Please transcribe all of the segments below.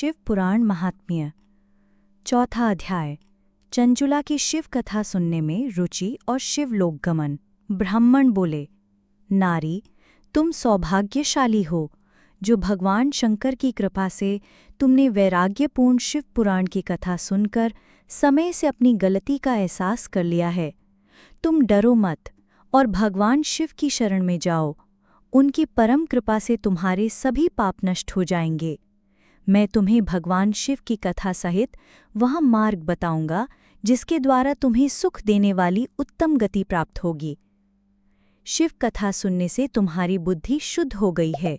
शिव पुराण महात्म्य। चौथा अध्याय। चंचुला की शिव कथा सुनने में रुचि और शिवलोकगमन। ब्राह्मण बोले, नारी, तुम सौभाग्यशाली हो जो भगवान शंकर की कृपा से तुमने वैराग्यपूर्ण शिव पुराण की कथा सुनकर समय से अपनी गलती का एहसास कर लिया है। तुम डरो मत और भगवान शिव की शरण में जाओ। उनकी परम कृपा से तुम्हारे सभी पाप नष्ट हो जाएंगे। मैं तुम्हें भगवान शिव की कथा सहित वह मार्ग बताऊंगा जिसके द्वारा तुम्हें सुख देने वाली उत्तम गति प्राप्त होगी। शिव कथा सुनने से तुम्हारी बुद्धि शुद्ध हो गई है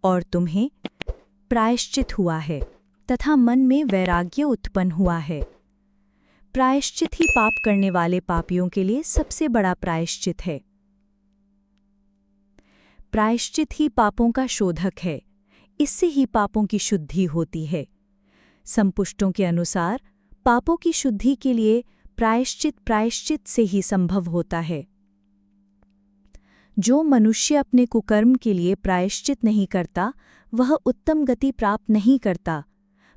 और तुम्हें प्रायश्चित हुआ है तथा मन में वैराग्य उत्पन्न हुआ है। प्रायश्चित ही पाप करने वाले पापियों के लिए सबसे बड़ा प्रायश्चित है। प्रायश्चित ही पापों का शोधक है, इससे ही पापों की शुद्धि होती है। संपुष्टों के अनुसार पापों की शुद्धि के लिए प्रायश्चित से ही संभव होता है। जो मनुष्य अपने कुकर्म के लिए प्रायश्चित नहीं करता वह उत्तम गति प्राप्त नहीं करता,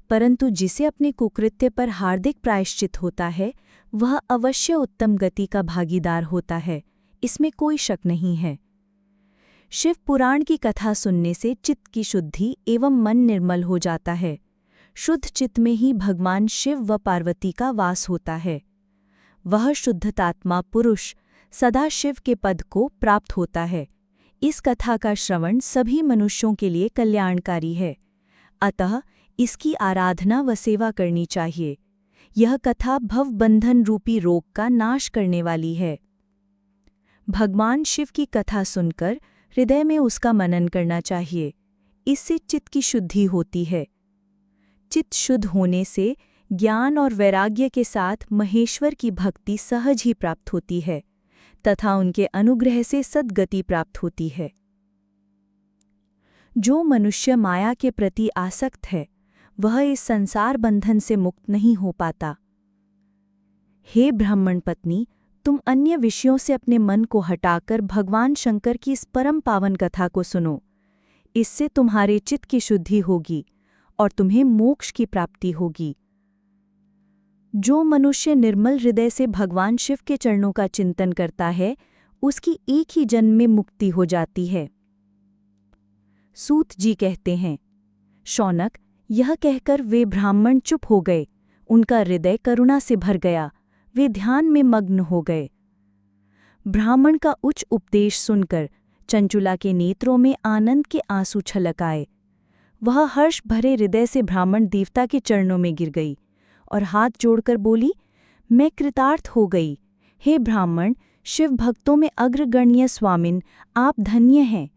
परंतु जिसे अपने कुकृत्य पर हार्दिक प्रायश्चित होता है वह अवश्य उत्तम गति का भागीदार होता है, इसमें कोई शक नहीं है। शिव पुराण की कथा सुनने से चित्त की शुद्धि एवं मन निर्मल हो जाता है। शुद्ध चित्त में ही भगवान शिव व पार्वती का वास होता है। वह शुद्धतात्मा पुरुष सदा शिव के पद को प्राप्त होता है। इस कथा का श्रवण सभी मनुष्यों के लिए कल्याणकारी है, अतः इसकी आराधना व सेवा करनी चाहिए। यह कथा भवबंधन रूपी रोग का नाश करने वाली है। भगवान शिव की कथा सुनकर हृदय में उसका मनन करना चाहिए, इससे चित्त की शुद्धि होती है। चित्त शुद्ध होने से ज्ञान और वैराग्य के साथ महेश्वर की भक्ति सहज ही प्राप्त होती है तथा उनके अनुग्रह से सद्गति प्राप्त होती है। जो मनुष्य माया के प्रति आसक्त है वह इस संसार बंधन से मुक्त नहीं हो पाता। हे ब्राह्मण पत्नी, तुम अन्य विषयों से अपने मन को हटाकर भगवान शंकर की इस परम पावन कथा को सुनो। इससे तुम्हारे चित्त की शुद्धि होगी और तुम्हें मोक्ष की प्राप्ति होगी। जो मनुष्य निर्मल हृदय से भगवान शिव के चरणों का चिंतन करता है उसकी एक ही जन्म में मुक्ति हो जाती है। सूत जी कहते हैं, शौनक, यह कहकर वे ब्राह्मण चुप हो गए। उनका हृदय करुणा से भर गया, वे ध्यान में मग्न हो गए। ब्राह्मण का उच्च उपदेश सुनकर चंचुला के नेत्रों में आनंद के आंसू छलक आए। वह हर्ष भरे हृदय से ब्राह्मण देवता के चरणों में गिर गई और हाथ जोड़कर बोली, मैं कृतार्थ हो गई। हे ब्राह्मण, शिव भक्तों में अग्रगण्य स्वामिन, आप धन्य हैं।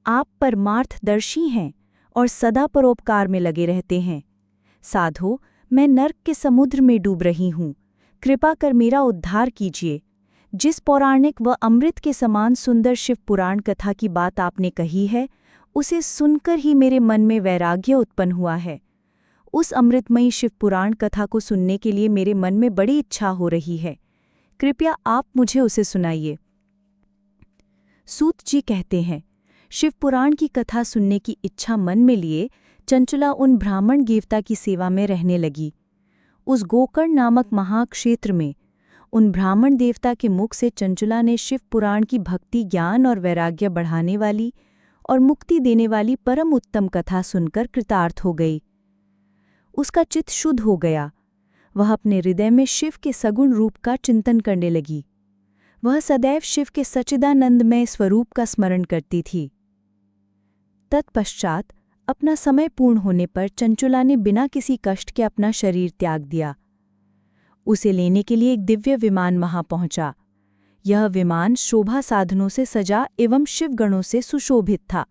आप परमार्थदर्शी हैं और सदा परोपकार में लगे रहते हैं। साधो, मैं नर्क के समुद्र में डूब रही हूँ, कृपा कर मेरा उद्धार कीजिए। जिस पौराणिक व अमृत के समान सुंदर शिव पुराण कथा की बात आपने कही है उसे सुनकर ही मेरे मन में वैराग्य उत्पन्न हुआ है। उस अमृतमयी शिव पुराण कथा को सुनने के लिए मेरे मन में बड़ी इच्छा हो रही है। कृपया आप मुझे उसे सुनाइए। सूत जी कहते हैं, शिव पुराण की कथा सुनने की इच्छा मन में लिए चंचुला उन ब्राह्मण देवता की सेवा में रहने लगी। उस गोकर्ण नामक महाक्षेत्र में उन ब्राह्मण देवता के मुख से चंचुला ने शिव पुराण की भक्ति, ज्ञान और वैराग्य बढ़ाने वाली और मुक्ति देने वाली परम उत्तम कथा सुनकर कृतार्थ हो गई। उसका चित्त शुद्ध हो गया। वह अपने हृदय में शिव के सगुण रूप का चिंतन करने लगी। वह सदैव शिव के सच्चिदानंदमय स्वरूप का स्मरण करती थी। तत्पश्चात अपना समय पूर्ण होने पर चंचुला ने बिना किसी कष्ट के अपना शरीर त्याग दिया। उसे लेने के लिए एक दिव्य विमान वहां पहुंचा। यह विमान शोभा साधनों से सजा एवं शिवगणों से सुशोभित था।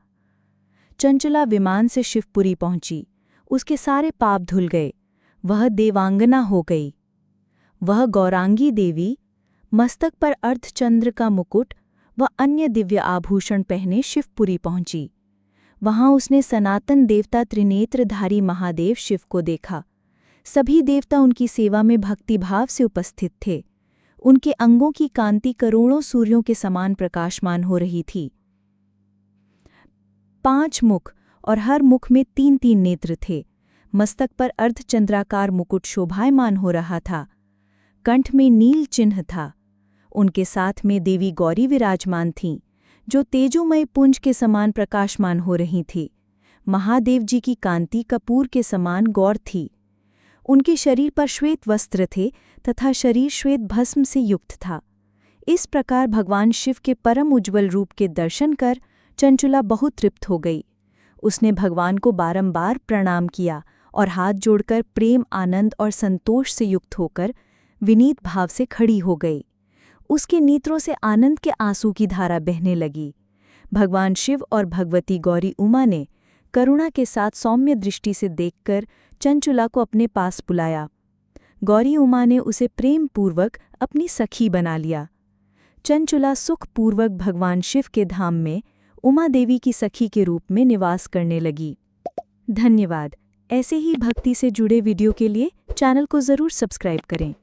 चंचुला विमान से शिवपुरी पहुंची। उसके सारे पाप धुल गए। वह देवांगना हो गई। वह गौरांगी देवी मस्तक पर अर्धचंद्र का मुकुट व अन्य दिव्य आभूषण पहने शिवपुरी पहुंची। वहां उसने सनातन देवता त्रिनेत्रधारी महादेव शिव को देखा। सभी देवता उनकी सेवा में भक्तिभाव से उपस्थित थे। उनके अंगों की कांति करोड़ों सूर्यों के समान प्रकाशमान हो रही थी। 5 मुख और हर मुख में 3-3 नेत्र थे। मस्तक पर अर्धचंद्राकार मुकुट शोभायमान हो रहा था। कंठ में नील चिन्ह था। उनके साथ में देवी गौरी विराजमान थीं, जो तेजोमय पुंज के समान प्रकाशमान हो रही थी। महादेव जी की कांति कपूर के समान गौर थी। उनके शरीर पर श्वेत वस्त्र थे तथा शरीर श्वेत भस्म से युक्त था। इस प्रकार भगवान शिव के परम उज्ज्वल रूप के दर्शन कर चंचुला बहुत तृप्त हो गई। उसने भगवान को बारंबार प्रणाम किया और हाथ जोड़कर प्रेम, आनंद और संतोष से युक्त होकर विनीत भाव से खड़ी हो गई। उसके नेत्रों से आनंद के आंसू की धारा बहने लगी। भगवान शिव और भगवती गौरी उमा ने करुणा के साथ सौम्य दृष्टि से देखकर चंचुला को अपने पास बुलाया। गौरी उमा ने उसे प्रेम पूर्वक अपनी सखी बना लिया। चंचुला सुखपूर्वक भगवान शिव के धाम में उमा देवी की सखी के रूप में निवास करने लगी। धन्यवाद। ऐसे ही भक्ति से जुड़े वीडियो के लिए चैनल को ज़रूर सब्सक्राइब करें।